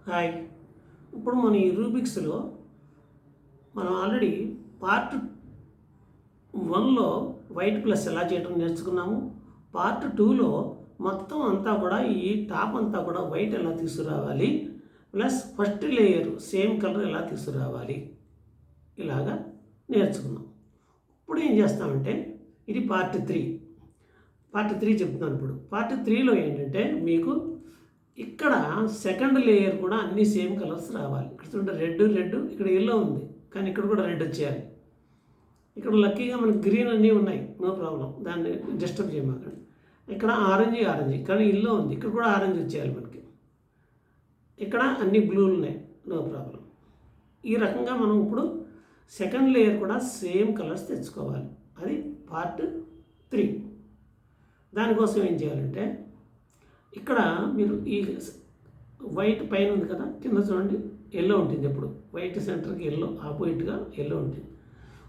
Hi. ఇప్పుడు మన ఈ రూబిక్స్లో మనం ఆల్రెడీ పార్ట్ 1లో వైట్ ప్లస్ ఎలా చేయడం నేర్చుకున్నాము. పార్ట్ 2లో మొత్తం అంతా కూడా ఈ టాప్ అంతా కూడా వైట్ ఎలా తీసుకురావాలి, plus first layer same colour ఎలా తీసుకురావాలి ఇలాగా నేర్చుకున్నాం. ఇప్పుడు ఏం చేస్తామంటే ఇది పార్ట్ 3 చెప్తున్నాను. ఇప్పుడు పార్ట్ 3లో ఏంటంటే మీకు ఇక్కడ సెకండ్ లేయర్ కూడా అన్ని సేమ్ కలర్స్ రావాలి. ఇక్కడ చూడండి రెడ్ ఇక్కడ ఎల్లో ఉంది, కానీ ఇక్కడ కూడా రెడ్ వచ్చేయాలి. ఇక్కడ లక్కీగా మనకి గ్రీన్ అన్నీ ఉన్నాయి, నో ప్రాబ్లం, దాన్ని డిస్టర్బ్ చేయమాకండి. ఇక్కడ ఆరెంజ్ కానీ ఎల్లో ఉంది, ఇక్కడ కూడా ఆరెంజ్ వచ్చేయాలి మనకి. ఇక్కడ అన్ని బ్లూలు ఉన్నాయి, నో ప్రాబ్లం. ఈ రకంగా మనం ఇప్పుడు సెకండ్ లేయర్ కూడా సేమ్ కలర్స్ తెచ్చుకోవాలి. అది పార్ట్ 3. దానికోసం ఏం చేయాలంటే ఇక్కడ మీరు ఈ వైట్ పైన ఉంది కదా, కింద చూడండి ఎల్లో ఉంటుంది. ఎప్పుడు వైట్ సెంటర్కి ఎల్లో ఆపోజిట్గా ఎల్లో ఉంటుంది.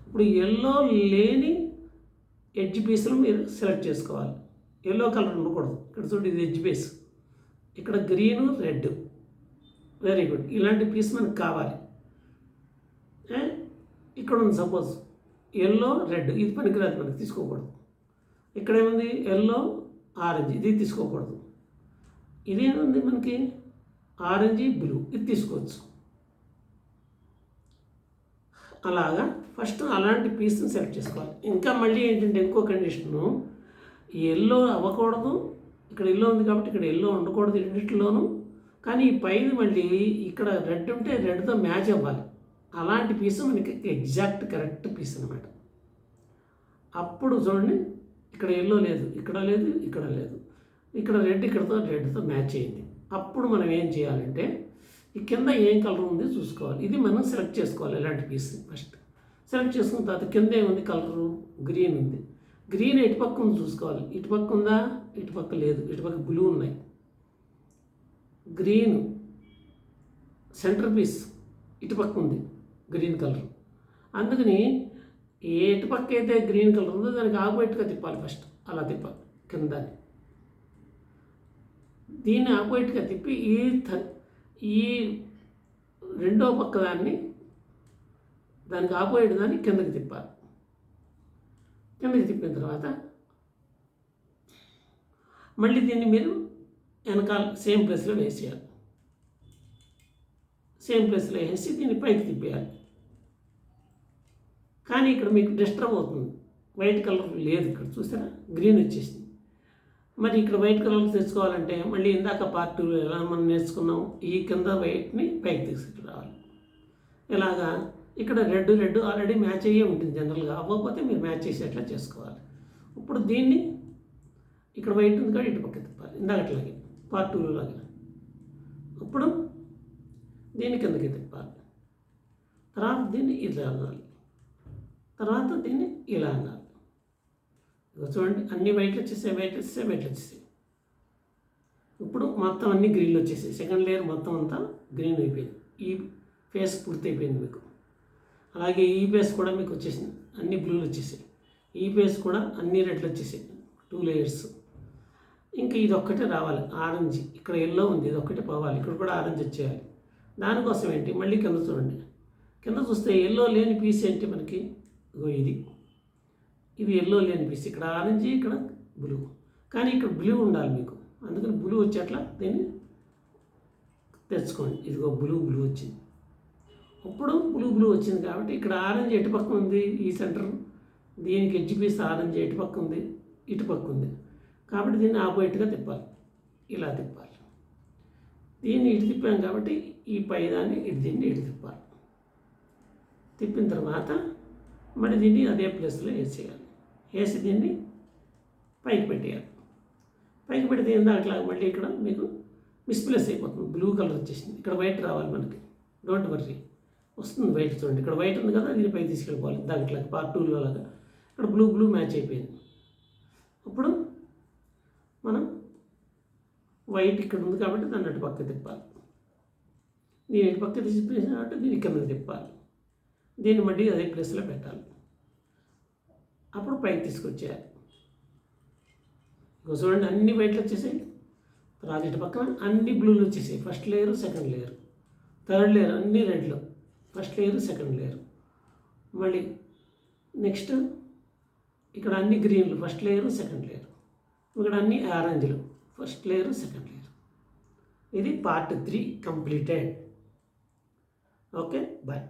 ఇప్పుడు ఎల్లో లేని ఎడ్జ్ పీసులు మీరు సెలెక్ట్ చేసుకోవాలి. ఎల్లో కలర్ ఉండకూడదు. ఇక్కడ చూడండి ఇది ఎడ్జ్ పీస్, ఇక్కడ గ్రీను రెడ్, వెరీ గుడ్. ఇలాంటి పీస్ మనకు కావాలి. ఇక్కడ ఉంది సపోజ్ ఎల్లో రెడ్, ఇది పనికిరాదు, మనకి తీసుకోకూడదు. ఇక్కడ ఏముంది ఎల్లో ఆరెంజ్, ఇది తీసుకోకూడదు. ఇదేముంది మనకి ఆరెంజ్ బ్లూ, ఇది తీసుకోవచ్చు. అలాగా ఫస్ట్ అలాంటి పీస్ని సెలెక్ట్ చేసుకోవాలి. ఇంకా మళ్ళీ ఏంటంటే ఇంకో కండిషను, ఎల్లో అవ్వకూడదు. ఇక్కడ ఎల్లో ఉంది కాబట్టి ఇక్కడ ఎల్లో ఉండకూడదు రెండిట్లోనూ. కానీ ఈ పైన మళ్ళీ ఇక్కడ రెడ్ ఉంటే రెడ్తో మ్యాచ్ అవ్వాలి. అలాంటి పీస్ మనకి ఎగ్జాక్ట్ కరెక్ట్ పీస్ అనమాట. అప్పుడు చూడండి ఇక్కడ ఎల్లో లేదు, ఇక్కడ లేదు, ఇక్కడ లేదు, ఇక్కడ రెడ్ రెడ్తో మ్యాచ్ అయ్యింది. అప్పుడు మనం ఏం చేయాలంటే ఈ కింద ఏం కలర్ ఉంది చూసుకోవాలి. ఇది మనం సెలెక్ట్ చేసుకోవాలి. ఇలాంటి పీస్ ఫస్ట్ సెలెక్ట్ చేసుకున్న తర్వాత కింద ఏముంది కలరు, గ్రీన్ ఉంది. గ్రీన్ ఎటుపక్క ఉంది చూసుకోవాలి. ఇటుపక్క ఉందా, ఇటుపక్క లేదు, ఇటుపక్క బ్లూ ఉన్నాయి. గ్రీన్ సెంటర్ పీస్ ఇటుపక్క ఉంది గ్రీన్ కలర్. అందుకని ఎటుపక్క అయితే గ్రీన్ కలర్ ఉందో దానికి ఆపోజిట్గా తిప్పాలి. ఫస్ట్ అలా తిప్పాలి కింద. దీన్ని ఆపోజిట్గా తిప్పి ఈ రెండో పక్క దానికి ఆపోజిట్ దాన్ని కిందకి తిప్పాలి. కిందకి తిప్పిన తర్వాత మళ్ళీ దీన్ని మీరు వెనకాల సేమ్ ప్లేస్లో వేసేయాలి. సేమ్ ప్లేస్లో వేసి దీన్ని పైకి తిప్పేయాలి. కానీ ఇక్కడ మీకు డిస్టర్బ్ అవుతుంది, వైట్ కలర్ లేదు. ఇక్కడ చూసారా గ్రీన్ వచ్చేసింది. మరి ఇక్కడ వైట్ కలర్ తెచ్చుకోవాలంటే మళ్ళీ ఇందాక పార్ట్ 2 ఎలా మనం నేర్చుకున్నాం, ఈ కింద వైట్ని పైకి తీసుకురావాలి. ఇలాగా ఇక్కడ రెడ్ ఆల్రెడీ మ్యాచ్ అయ్యే ఉంటుంది జనరల్గా. అవ్వకపోతే మీరు మ్యాచ్ చేసేట్లా చేసుకోవాలి. ఇప్పుడు దీన్ని ఇక్కడ వైట్ ఉంది కాబట్టి ఇటు పక్క తిప్పాలి, ఇందాకట్లాగే పార్ట్ 2లో లాగా. ఇప్పుడు దీన్ని కిందకి తిప్పాలి. తర్వాత దీన్ని ఇలా అనాలి, తర్వాత దీన్ని ఇలా అనాలి. చూడండి అన్ని వైట్లు వచ్చేసాయి. ఇప్పుడు మొత్తం అన్ని గ్రీన్లు వచ్చేసాయి. సెకండ్ లేయర్ మొత్తం అంతా గ్రీన్ అయిపోయింది. ఈ ఫేస్ పూర్తి అయిపోయింది మీకు. అలాగే ఈ ఫేస్ కూడా మీకు వచ్చేసింది, అన్ని బ్లూలు వచ్చేసాయి. ఈ ఫేస్ కూడా అన్ని రెడ్లు వచ్చేసాయి, 2 లేయర్స్. ఇంకా ఇది ఒక్కటే రావాలి ఆరెంజ్. ఇక్కడ ఎల్లో ఉంది, ఇది ఒక్కటే పోవాలి. ఇక్కడ కూడా ఆరెంజ్ వచ్చేయాలి. దానికోసం ఏంటి మళ్ళీ కింద చూడండి. కింద చూస్తే ఎల్లో లేని పీస్ ఏంటి మనకి, ఇది ఎల్లో లేని పీస్. ఇక్కడ ఆరెంజ్, ఇక్కడ బ్లూ, కానీ ఇక్కడ బ్లూ ఉండాలి మీకు. అందుకని బ్లూ వచ్చేట్లా దీన్ని తెచ్చుకోండి. ఇదిగో బ్లూ వచ్చింది. ఇప్పుడు బ్లూ వచ్చింది కాబట్టి ఇక్కడ ఆరెంజ్ ఎటుపక్క ఉంది, ఈ సెంటర్ దీనికి ఎడ్జ్ పీస్ ఆరెంజ్ ఎటుపక్క ఉంది, ఇటుపక్క ఉంది. కాబట్టి దీన్ని ఆపోజిట్గా తిప్పాలి, ఇలా తిప్పాలి. దీన్ని ఇటు తిప్పాం కాబట్టి ఈ పైదాన్ని దీన్ని ఇటు తిప్పాలి. తిప్పిన తర్వాత మరి దీన్ని అదే ప్లేస్లో వేసేయాలి. వేసి దీన్ని పైకి పెట్టేయాలి. పైకి పెడితే అట్లా మళ్ళీ ఇక్కడ మీకు మిస్ప్లేస్ అయిపోతుంది. బ్లూ కలర్ వచ్చేసింది. ఇక్కడ వైట్ రావాలి మనకి, డోంట్ వర్రీ, వస్తుంది వైట్. చూడండి ఇక్కడ వైట్ ఉంది కదా, దీన్ని పైకి తీసుకెళ్ళిపోవాలి. దాంట్లో పార్ట్ 2లో లాగా ఇక్కడ బ్లూ మ్యాచ్ అయిపోయింది. అప్పుడు మనం వైట్ ఇక్కడ ఉంది కాబట్టి దాన్ని అటు పక్క తిప్పాలి. దీని ఇటు పక్క తిప్పిన కాబట్టి దీన్ని కిందకి తిప్పాలి. దీన్ని మళ్ళీ అదే ప్లేస్లో పెట్టాలి. అప్పుడు పైకి తీసుకొచ్చేయాలి. చూడండి అన్ని వైట్లు వచ్చేసాయి. తర్వాత ఇటు పక్కన అన్ని బ్లూలు వచ్చేసాయి, first layer second layer. Third layer అన్ని రెడ్లు, ఫస్ట్ లేయర్ సెకండ్ లేయర్. మళ్ళీ నెక్స్ట్ ఇక్కడ అన్ని గ్రీన్లు, ఫస్ట్ లేయర్ సెకండ్ లేయర్. ఇక్కడ అన్ని ఆరెంజ్లు, ఫస్ట్ లేయర్ సెకండ్ లేయర్. ఇది పార్ట్ 3 కంప్లీటెడ్. Okay, bye.